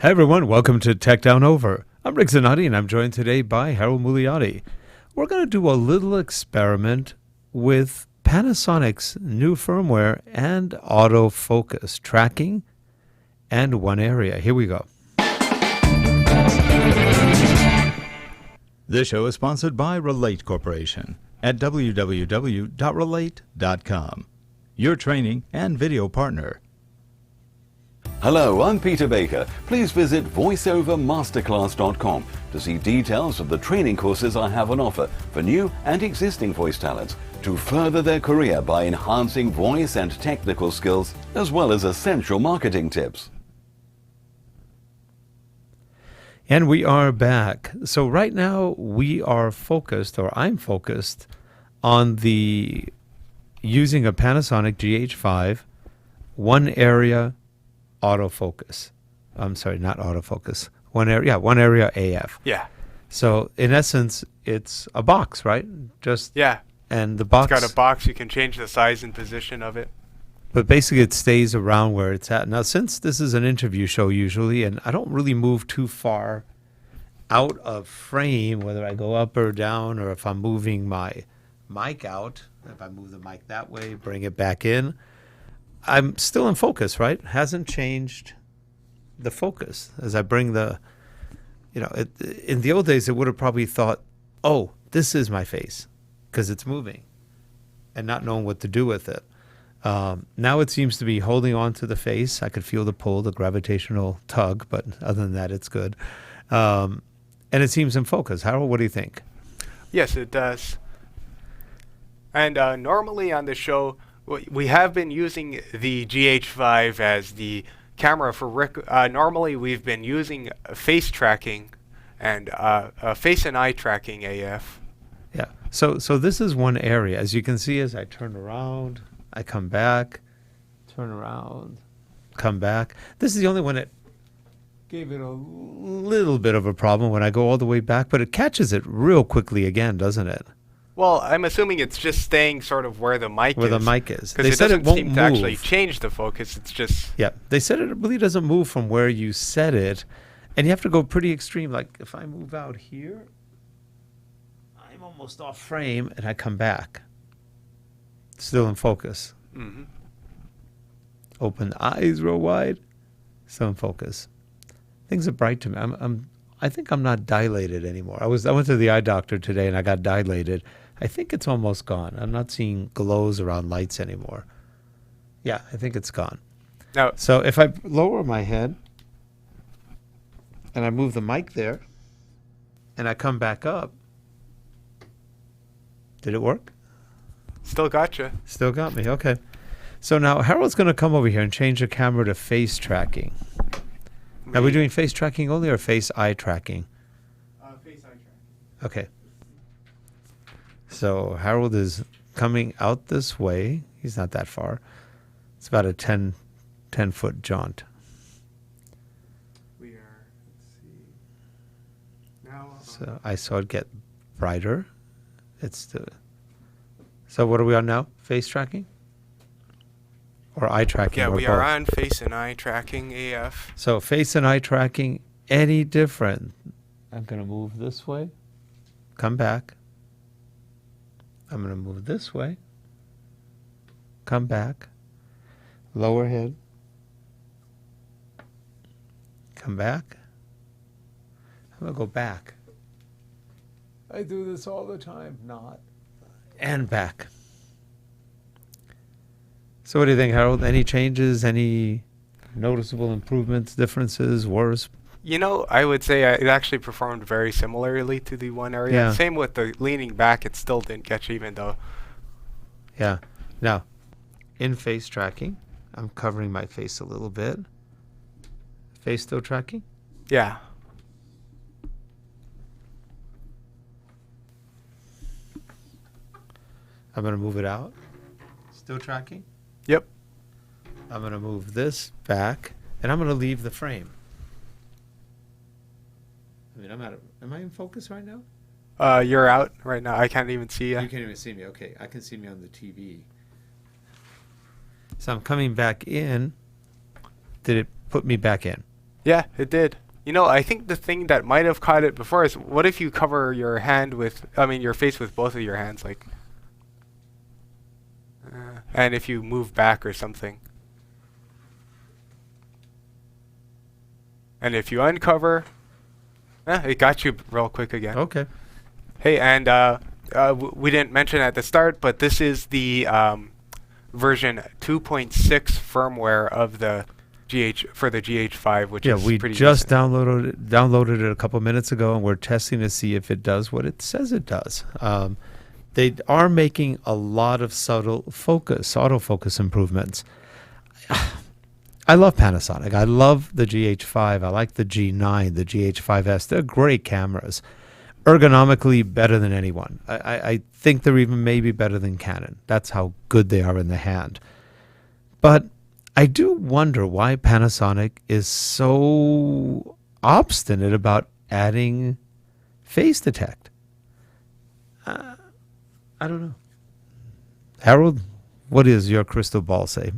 Hey everyone, welcome to Tech Down Over. I'm Rick Zanotti and I'm joined today by Harold Muliati. We're going to do a little experiment with Panasonic's new firmware and autofocus tracking and one area. Here we go. This show is sponsored by Relate Corporation at www.relate.com, your training and video partner. Hello, I'm Peter Baker. Please visit voiceovermasterclass.com to see details of the training courses I have on offer for new and existing voice talents to further their career by enhancing voice and technical skills, as well as essential marketing tips. And we are back. So right now we are focused, or I'm focused, on the using a Panasonic GH5 one area autofocus. I'm sorry, not autofocus. One area AF. Yeah. So in essence, it's a box, right? Yeah. And the box. It's got a box. You can change the size and position of it. But basically, it stays around where it's at. Now, since this is an interview show usually, and I don't really move too far out of frame, whether I go up or down, or if I'm moving my mic out, if I move the mic that way, bring it back in, I'm still in focus, right? Hasn't changed the focus as I bring the, in the old days, it would have probably thought, oh, this is my face because it's moving and not knowing what to do with it. Now it seems to be holding on to the face. I could feel the pull, the gravitational tug, but other than that, it's good. And it seems in focus. Harold, what do you think? Yes, it does. And normally on the show, we have been using the GH5 as the camera for Rick. Normally we've been using face tracking and face and eye tracking AF. Yeah. So this is one area. As you can see, as I turn around, I come back, turn around, come back. This is the only one that gave it a little bit of a problem when I go all the way back, but it catches it real quickly again, doesn't it? Well, I'm assuming it's just staying sort of where the mic is. Where the mic is. Because it doesn't seem to actually change the focus. It's just... Yeah. They said it really doesn't move from where you set it. And you have to go pretty extreme. Like if I move out here, I'm almost off frame and I come back. Still in focus. Mm-hmm. Open the eyes real wide. Still in focus. Things are bright to me. I think I'm not dilated anymore. I went to the eye doctor today and I got dilated. I think it's almost gone. I'm not seeing glows around lights anymore. Yeah, I think it's gone. Now, so if I lower my head and I move the mic there and I come back up, did it work? Still gotcha. Still got me. Okay. So now Harold's going to come over here and change the camera to face tracking. Are we doing face tracking only or face eye tracking? Face eye tracking. Okay. So Harold is coming out this way. He's not that far. It's about a 10-foot jaunt. We are, let's see. Now. So I saw it get brighter. So what are we on now? Face tracking? Or eye tracking? Yeah, or we both? are on face and eye tracking AF. So face and eye tracking, any different? I'm going to move this way. Come back. I'm going to move this way. Come back. Lower head. Come back. I'm going to go back. I do this all the time. Not. And back. So what do you think, Harold? Any changes? Any noticeable improvements, differences, worse? I would say it actually performed very similarly to the one area. Yeah. Same with the leaning back. It still didn't catch even though. Yeah. Now, in face tracking, I'm covering my face a little bit. Face still tracking? Yeah. I'm going to move it out. Still tracking? Yep. I'm going to move this back, and I'm going to leave the frame. I mean, am I in focus right now? You're out right now. I can't even see you. You can't even see me. Okay, I can see me on the TV. So I'm coming back in. Did it put me back in? Yeah, it did. I think the thing that might have caught it before is, what if you cover your your face with both of your hands, like, and if you move back or something. And if you uncover, it got you real quick again. Okay. Hey, and we didn't mention at the start, but this is the version 2.6 firmware of the for the GH5, which is we pretty just decent. downloaded it a couple minutes ago, and we're testing to see if it does what it says it does. They are making a lot of subtle autofocus improvements. I love Panasonic. I love the GH5. I like the G9, the GH5S. They're great cameras. Ergonomically better than anyone. I think they're even maybe better than Canon. That's how good they are in the hand. But I do wonder why Panasonic is so obstinate about adding face detect. I don't know. Harold, what does your crystal ball say?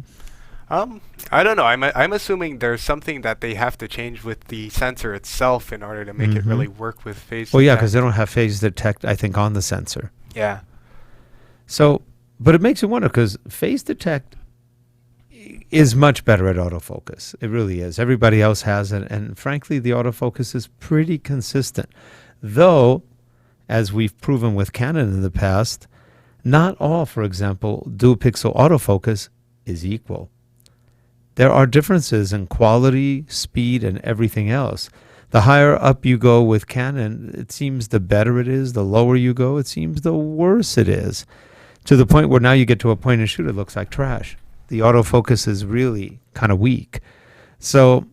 I don't know. I'm assuming there's something that they have to change with the sensor itself in order to make it really work with face Well, yeah, detect. because they don't have face detect, I think, on the sensor. Yeah. So, but it makes you wonder, because face detect is much better at autofocus. It really is. Everybody else has it, and frankly, the autofocus is pretty consistent. Though, as we've proven with Canon in the past, not all, for example, dual pixel autofocus is equal. There are differences in quality, speed, and everything else. The higher up you go with Canon, it seems the better it is. The lower you go, it seems the worse it is. To the point where now you get to a point and shoot, it looks like trash. The autofocus is really kind of weak. So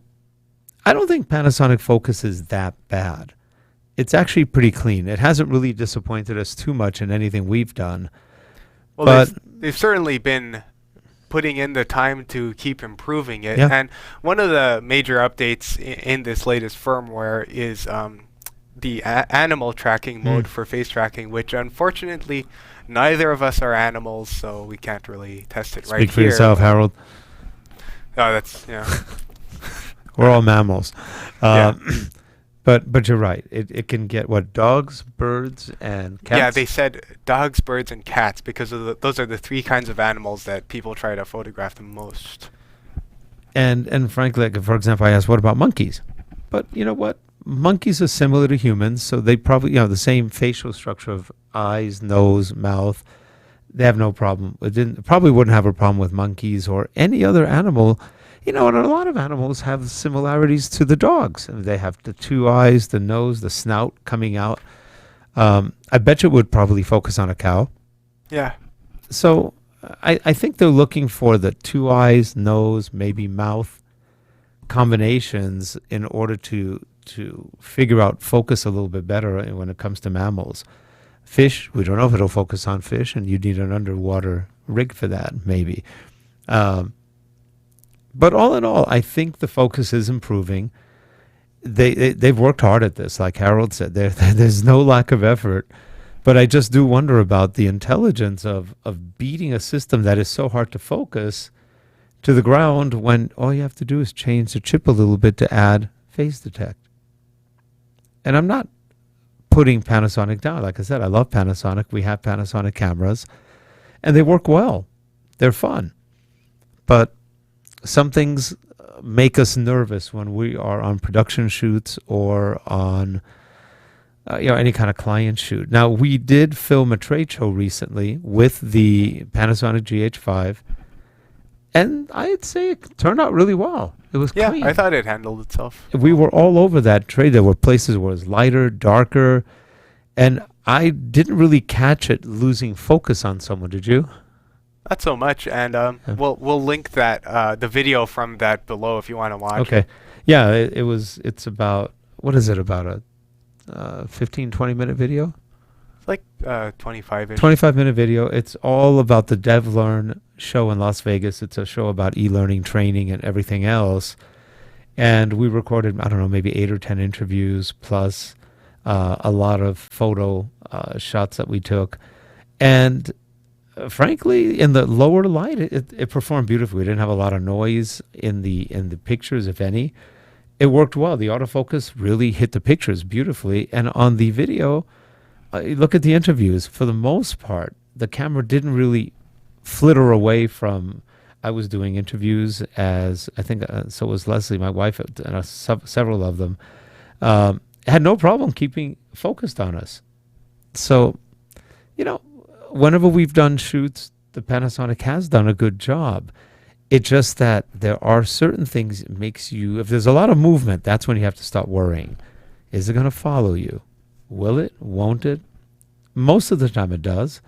I don't think Panasonic focus is that bad. It's actually pretty clean. It hasn't really disappointed us too much in anything we've done. Well, But they've certainly been putting in the time to keep improving it. Yeah. And one of the major updates in this latest firmware is the animal tracking mode for face tracking, which unfortunately neither of us are animals, so we can't really test it right here. speak for yourself, Harold. Oh, that's, We're all mammals. Yeah. But you're right. It can get what, dogs, birds, and cats? Yeah, they said dogs, birds, and cats because of those are the three kinds of animals that people try to photograph the most. And frankly, like, for example, I asked, what about monkeys? But you know what? Monkeys are similar to humans, so they probably, the same facial structure of eyes, nose, mouth. They have no problem. Probably wouldn't have a problem with monkeys or any other animal. And a lot of animals have similarities to the dogs. They have the two eyes, the nose, the snout coming out. I bet you it would probably focus on a cow. Yeah. So I think they're looking for the two eyes, nose, maybe mouth combinations in order to figure out focus a little bit better when it comes to mammals. Fish, we don't know if it'll focus on fish, and you need an underwater rig for that, maybe. But all in all, I think the focus is improving. They've worked hard at this, like Harold said. There's no lack of effort. But I just do wonder about the intelligence of beating a system that is so hard to focus to the ground when all you have to do is change the chip a little bit to add face detect. And I'm not putting Panasonic down. Like I said, I love Panasonic. We have Panasonic cameras, and they work well. They're fun. But some things make us nervous when we are on production shoots or on any kind of client shoot. Now, we did film a trade show recently with the Panasonic GH5, and I'd say it turned out really well. It was Yeah, clean. I thought it handled itself. We were all over that trade. There were places where it was lighter, darker, and I didn't really catch it losing focus on someone. Did you? Not so much, and we'll link that the video from that below if you want to watch. Okay. Yeah, it's about, what is it, about a 15, 20-minute video? It's like 25-ish. 25-minute video. It's all about the DevLearn show in Las Vegas. It's a show about e-learning training and everything else. And we recorded, I don't know, maybe 8 or 10 interviews plus a lot of photo shots that we took. And frankly, in the lower light, it performed beautifully. We didn't have a lot of noise in the pictures, if any. it worked well. The autofocus really hit the pictures beautifully. And on the video, look at the interviews. For the most part, the camera didn't really flitter away from. I was doing interviews as, I think, so was Leslie, my wife, and several of them. Had no problem keeping focused on us. So, whenever we've done shoots, the Panasonic has done a good job. It's just that there are certain things it makes you, if there's a lot of movement, that's when you have to start worrying. Is it going to follow you? Will it? Won't it? Most of the time it does.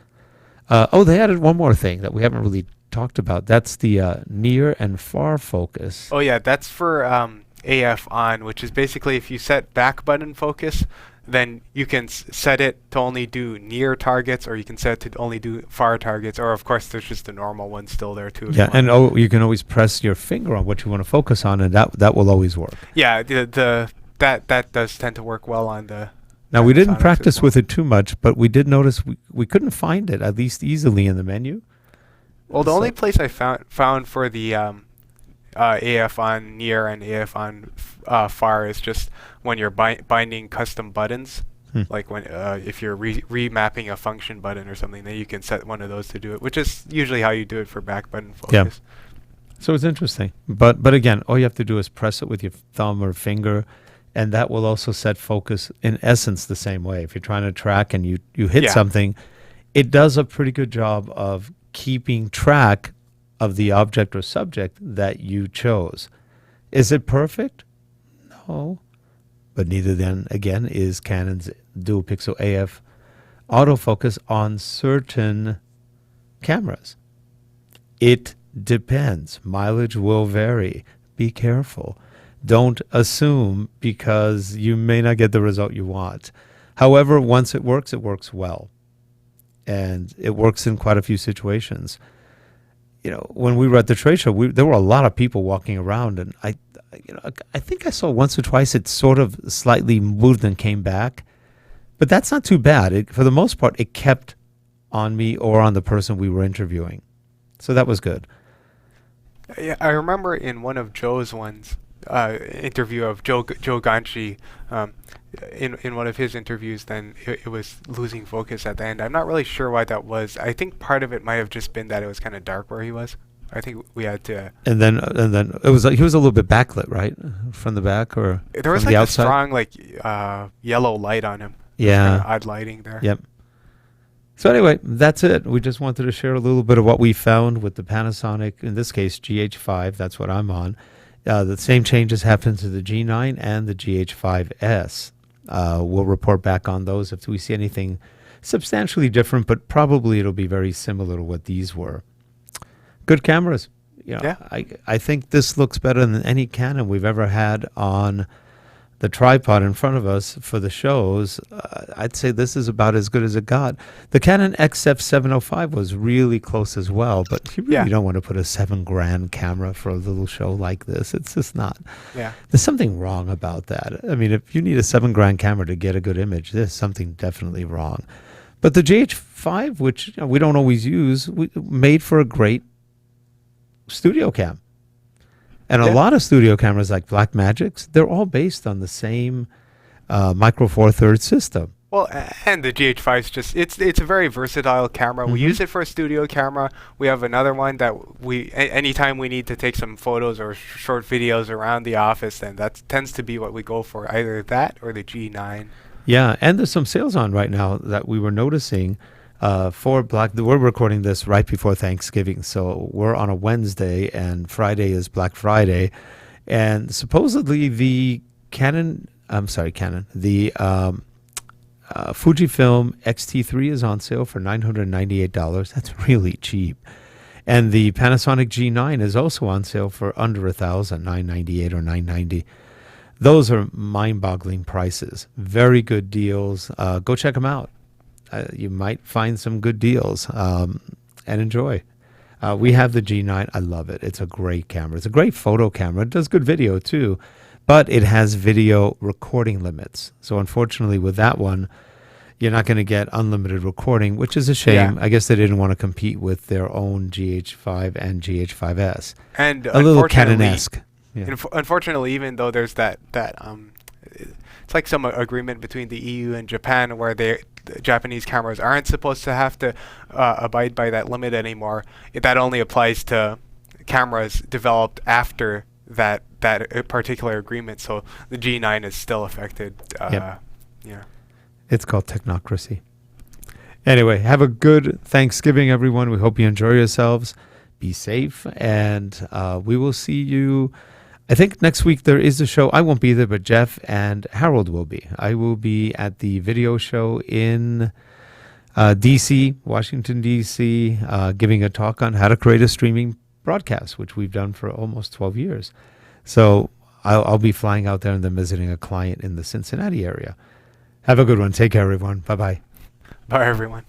They added one more thing that we haven't really talked about. That's the near and far focus. Oh yeah, that's for AF on, which is basically if you set back button focus, then you can set it to only do near targets, or you can set it to only do far targets, or of course there's just the normal one still there too. Yeah, and you can always press your finger on what you want to focus on, and that will always work. Yeah, that does tend to work well on the. Now we didn't practice with it too much, but we did notice we couldn't find it at least easily in the menu. Well, the only place I found for the AF on near and AF on far is just when you're binding custom buttons, like when if you're remapping a function button or something, then you can set one of those to do it, which is usually how you do it for back button focus. Yeah. So it's interesting, but again, all you have to do is press it with your thumb or finger, and that will also set focus in essence the same way. If you're trying to track and you hit something, it does a pretty good job of keeping track of the object or subject that you chose. Is it perfect? No. But neither then, again, is Canon's dual pixel AF autofocus on certain cameras. It depends. Mileage will vary. Be careful. Don't assume, because you may not get the result you want. However, once it works well. And it works in quite a few situations. When we were at the trade show, there were a lot of people walking around, and I think I saw once or twice it sort of slightly moved and came back, but that's not too bad. For the most part, it kept on me or on the person we were interviewing, so that was good. Yeah, I remember in one of Joe's ones, interview of Joe Ganchi, in one of his interviews, then it was losing focus at the end. I'm not really sure why that was. I think part of it might have just been that it was kind of dark where he was. I think we had to. And then it was like he was a little bit backlit, right, from the back, or there was from like the a outside? strong yellow light on him. Yeah, odd lighting there. Yep. So anyway, that's it. We just wanted to share a little bit of what we found with the Panasonic, in this case GH5. That's what I'm on. The same changes happened to the G9 and the GH5S. We'll report back on those if we see anything substantially different, but probably it'll be very similar to what these were. Good cameras. Yeah. I think this looks better than any Canon we've ever had on the tripod in front of us for the shows. I'd say this is about as good as it got. The Canon XF705 was really close as well, but you really don't want to put a $7,000 camera for a little show like this. It's just not. Yeah. There's something wrong about that. I mean, if you need a $7,000 camera to get a good image, there's something definitely wrong. But the GH5, which we don't always use, made for a great studio cam. And a lot of studio cameras like Blackmagic's, they're all based on the same Micro Four Thirds system. Well, and the GH5 is just, it's a very versatile camera. We use it for a studio camera. We have another one that anytime we need to take some photos or short videos around the office, then that tends to be what we go for, either that or the G9. Yeah, and there's some sales on right now that we were noticing for we're recording this right before Thanksgiving, so we're on a Wednesday, and Friday is Black Friday, and supposedly the Fujifilm X-T3 is on sale for $998. That's really cheap. And the Panasonic G9 is also on sale for under $1,000, $998 or $990. Those are mind-boggling prices. Very good deals. Go check them out. You might find some good deals and enjoy. We have the G9. I love it. It's a great camera. It's a great photo camera. It does good video too, but it has video recording limits. So unfortunately with that one, you're not going to get unlimited recording, which is a shame. I guess they didn't want to compete with their own GH5 and GH5S. And a little Canon-esque. Yeah. Unfortunately, even though there's it's like some agreement between the EU and Japan where the Japanese cameras aren't supposed to have to abide by that limit anymore. That only applies to cameras developed after that particular agreement. So the G9 is still affected. Yep. Yeah. It's called technocracy. Anyway, have a good Thanksgiving, everyone. We hope you enjoy yourselves. Be safe, and we will see you. I think next week there is a show. I won't be there, but Geoff and Harold will be. I will be at the video show in D.C., Washington, D.C., giving a talk on how to create a streaming broadcast, which we've done for almost 12 years. So I'll be flying out there and then visiting a client in the Cincinnati area. Have a good one. Take care, everyone. Bye-bye. Bye, everyone.